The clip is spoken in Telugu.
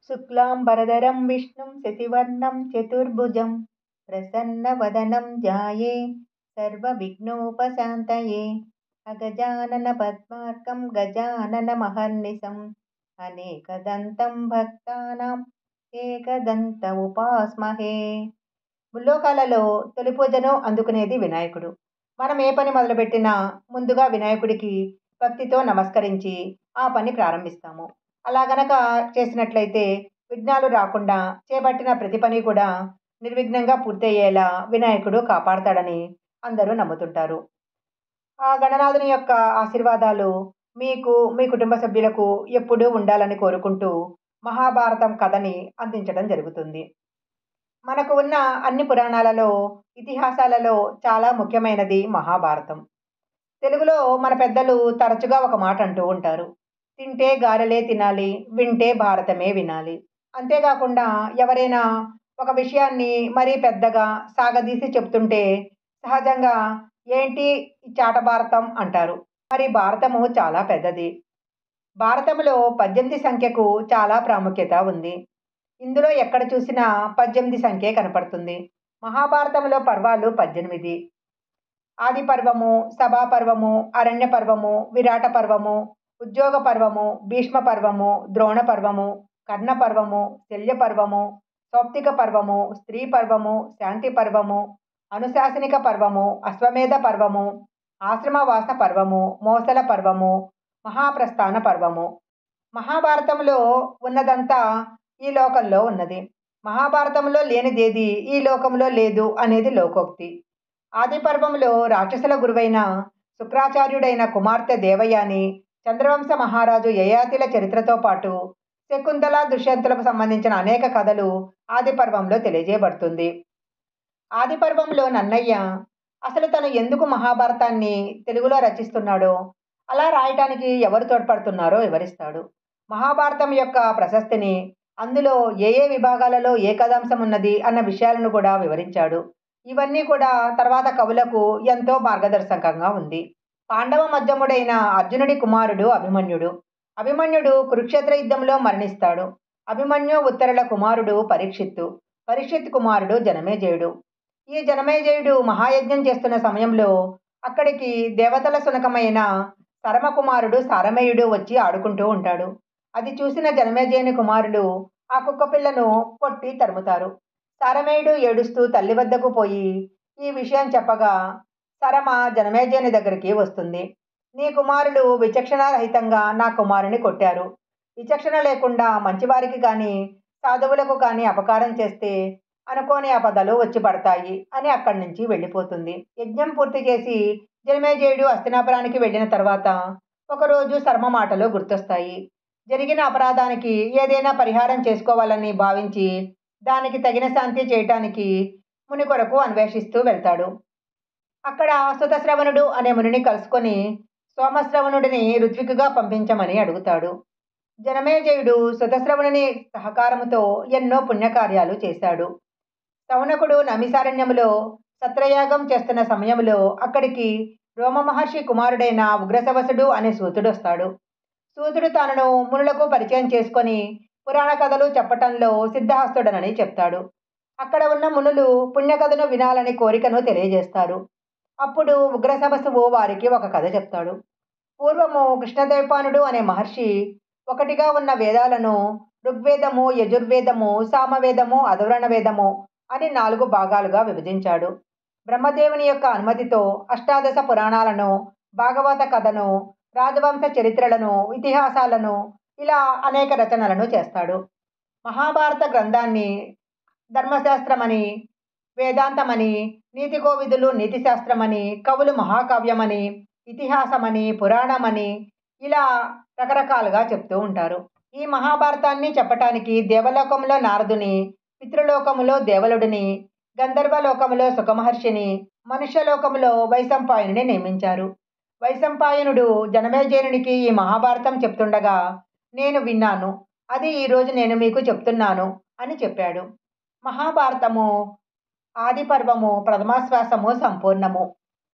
शुक्लाम्बरधरं विष्णुं शशिवर्णं चतुर्भुजं प्रसन्नवदनं ध्याये सर्वविघ्नोपशान्तये अगजाननपद्मार्कं गजाननमहर्निशम् अनेकदन्तं भक्तानां ఏకదంత ఉపాస్మహే. ముల్లోకాలలో తొలి పూజను అందుకునేది వినాయకుడు. మనం ఏ పని మొదలుపెట్టినా ముందుగా వినాయకుడికి భక్తితో నమస్కరించి ఆ పని ప్రారంభిస్తాము. అలా గనక చేసినట్లయితే విఘ్నాలు రాకుండా చేపట్టిన ప్రతి పని కూడా నిర్విఘ్నంగా పూర్తయ్యేలా వినాయకుడు కాపాడతాడని అందరూ నమ్ముతుంటారు. ఆ గణనాథుని యొక్క ఆశీర్వాదాలు మీకు, మీ కుటుంబ సభ్యులకు ఎప్పుడూ ఉండాలని కోరుకుంటూ మహాభారతం కథని అందించడం జరుగుతుంది. మనకు ఉన్న అన్ని పురాణాలలో, ఇతిహాసాలలో చాలా ముఖ్యమైనది మహాభారతం. తెలుగులో మన పెద్దలు తరచుగా ఒక మాట అంటూ ఉంటారు, తింటే గారెలే తినాలి, వింటే భారతమే వినాలి. అంతేకాకుండా ఎవరైనా ఒక విషయాన్ని మరీ పెద్దగా సాగదీసి చెప్తుంటే సహజంగా ఏంటి ఈ చాట భారతం అంటారు. మరి భారతము చాలా పెద్దది. భారతంలో 18 సంఖ్యకు చాలా ప్రాముఖ్యత ఉంది. ఇందులో ఎక్కడ చూసినా 18 సంఖ్యే కనపడుతుంది. మహాభారతంలో పర్వాలు 18. ఆది పర్వము, సభా పర్వము, అరణ్య పర్వము, విరాట పర్వము, ఉద్యోగ పర్వము, భీష్మ పర్వము, ద్రోణ పర్వము, కర్ణ పర్వము, శల్య పర్వము, సౌప్తిక పర్వము, స్త్రీ పర్వము, శాంతి పర్వము, అనుశాసనిక పర్వము, అశ్వమేధ పర్వము, ఆశ్రమవాస పర్వము, మోసల పర్వము, మహాప్రస్థాన పర్వము. మహాభారతంలో ఉన్నదంతా ఈ లోకంలో ఉన్నది. మహాభారతంలో లేనిదేది ఈ లోకంలో లేదు అనేది లోకోక్తి. ఆది పర్వంలో రాక్షసుల గురువైన శుక్రాచార్యుడైన కుమార్తె దేవయాని, చంద్రవంశ మహారాజు యయాతిల చరిత్రతో పాటు శకుంతల, దుష్యంతులకు సంబంధించిన అనేక కథలు ఆది పర్వంలో తెలియజేయబడుతుంది. ఆది పర్వంలో నన్నయ్య అసలు తను ఎందుకు మహాభారతాన్ని తెలుగులో రచిస్తున్నాడో, అలా రాయటానికి ఎవరు తోడ్పడుతున్నారో వివరిస్తాడు. మహాభారతం యొక్క ప్రశస్తిని, అందులో ఏ ఏ విభాగాలలో ఏ కథాంశం ఉన్నది అన్న విషయాలను కూడా వివరించాడు. ఇవన్నీ కూడా తర్వాత కవులకు ఎంతో మార్గదర్శకంగా ఉంది. పాండవ మధ్యముడైన అర్జునుడి కుమారుడు అభిమన్యుడు. అభిమన్యుడు కురుక్షేత్ర యుద్ధంలో మరణిస్తాడు. అభిమన్యు ఉత్తరుల కుమారుడు పరీక్షిత్తు. పరీక్షిత్ కుమారుడు జనమేజయుడు. ఈ జనమేజయుడు మహాయజ్ఞం చేస్తున్న సమయంలో అక్కడికి దేవతల సునకమైన సరమ కుమారుడు సారమేయుడు వచ్చి ఆడుకుంటూ ఉంటాడు. అది చూసిన జనమేజయుని కుమారులు ఆ కుక్కపిల్లను కొట్టి తరుముతారు. సారమేయుడు ఏడుస్తూ తల్లి వద్దకు పోయి ఈ విషయం చెప్పగా సరమ జనమేజయుని దగ్గరికి వస్తుంది. నీ కుమారులు విచక్షణారహితంగా నా కుమారుని కొట్టారు. విచక్షణ లేకుండా మంచివారికి కానీ సాధువులకు కానీ అపకారం చేస్తే అనుకోని ఆపదలు వచ్చి పడతాయి అని అక్కడి నుంచి వెళ్ళిపోతుంది. యజ్ఞం పూర్తి చేసి జనమేజయుడు హస్తినాపురానికి వెళ్ళిన తర్వాత ఒకరోజు సర్మ మాటలు గుర్తొస్తాయి. జరిగిన అపరాధానికి ఏదైనా పరిహారం చేసుకోవాలని భావించి దానికి తగిన శాంతి చేయటానికి ముని కొరకు అన్వేషిస్తూ వెళ్తాడు. అక్కడ సుతశ్రవణుడు అనే మునిని కలుసుకొని సోమశ్రవణుడిని ఋత్వికుగా పంపించమని అడుగుతాడు. జనమేజయుడు సుతశ్రవణుని సహకారముతో ఎన్నో పుణ్యకార్యాలు చేశాడు. శౌనకుడు నమిసారణ్యములో సత్రయాగం చేస్తున్న సమయంలో అక్కడికి రోమ మహర్షి కుమారుడైన ఉగ్రశవసుడు అనే సూతుడు వస్తాడు. సూతుడు తనను మునులకు పరిచయం చేసుకొని పురాణ కథలు చెప్పటంలో సిద్ధహస్తుడనని చెప్తాడు. అక్కడ ఉన్న మునులు పుణ్యకథను వినాలని కోరికను తెలియజేస్తారు. అప్పుడు ఉగ్రశవసువు వారికి ఒక కథ చెప్తాడు. పూర్వము కృష్ణద్వైపానుడు అనే మహర్షి ఒకటిగా ఉన్న వేదాలను ఋగ్వేదము, యజుర్వేదము, సామవేదము, అధర్వణ వేదము అని 4 భాగాలుగా విభజించాడు. బ్రహ్మదేవుని యొక్క అనుమతితో అష్టాదశ పురాణాలను, భాగవత కథను, రాజవంశ చరిత్రలను, ఇతిహాసాలను ఇలా అనేక రచనలను చేస్తాడు. మహాభారత గ్రంథాన్ని ధర్మశాస్త్రమని, వేదాంతమని, నీతి కోవిదులు నీతిశాస్త్రమని, కవులు మహాకావ్యమని, ఇతిహాసమని, పురాణమని ఇలా రకరకాలుగా చెప్తూ ఉంటారు. ఈ మహాభారతాన్ని చెప్పటానికి దేవలోకంలో నారదుని, పితృలోకములో దేవలుడిని, గంధర్వలోకములో సుఖమహర్షిని, మనుష్యలోకములో వైశంపాయనుని నియమించారు. వైశంపాయనుడు జనమేజయునికి ఈ మహాభారతం చెప్తుండగా నేను విన్నాను, అది ఈరోజు నేను మీకు చెప్తున్నాను అని చెప్పాడు. మహాభారతము ఆది పర్వము ప్రథమాశ్వాసము సంపూర్ణము.